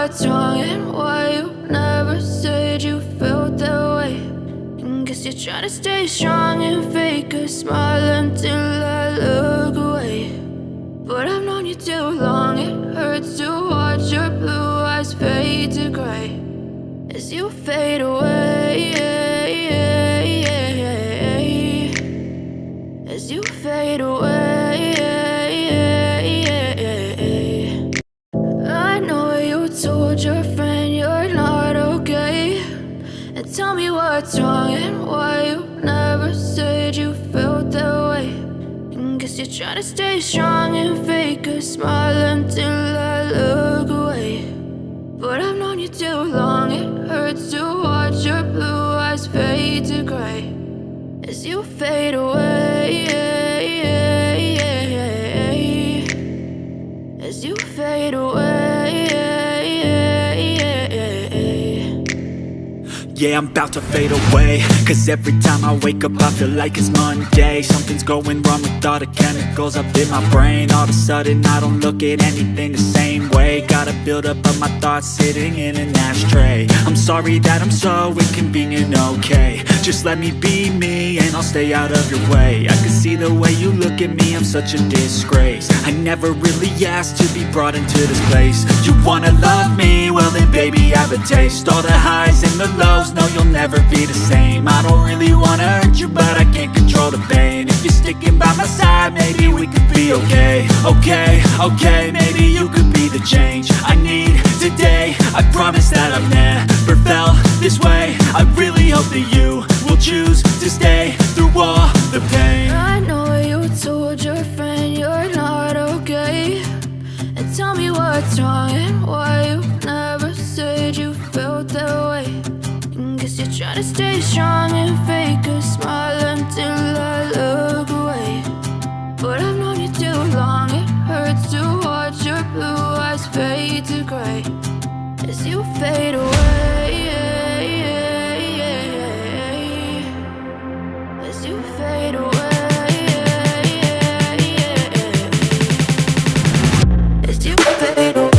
what's wrong and why you never said you felt that way. And guess you're trying to stay strong and fake a smile until I look away. But I've known you too long, it hurts to watch your blue eyes fade to gray as you fade away, as you fade away. I know you told your friend you're not okay, and tell me what's wrong and why you never said you felt that way. And guess you're trying to stay strong and fake a smile until I look away. But I've known you too long, it hurts to watch your blue eyes fade to gray as you fade away, as you fade away. Yeah, I'm about to fade away, cause every time I wake up I feel like it's Monday. Something's going wrong with all the chemicals up in my brain. All of a sudden I don't look at anything the same way. Got a buildup of my thoughts sitting in an ashtray. I'm sorry that I'm so inconvenient, okay. Just let me be me and I'll stay out of your way. I can see the way you look at me, I'm such a disgrace. I never really asked to be brought into this place. You wanna love me? Well then baby have a taste. All the highs and the lows, no you'll never be the same. I don't really wanna hurt you, but I can't control the pain. If you're sticking by my side, maybe we could be okay. Okay, maybe you could be the change I need today. I promise that I've never felt this way. I really hope that you will choose to stay through all the pain. I know you told your friend you're not okay, and tell me what's wrong and why you never said you felt that way. And guess you're trying to stay strong and fake a smile until I look away. But I've known you too long, it hurts to watch your blue eyes fade to gray as you fade away, as you fade away, as you fade away.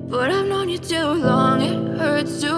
But I've known you too long, it hurts to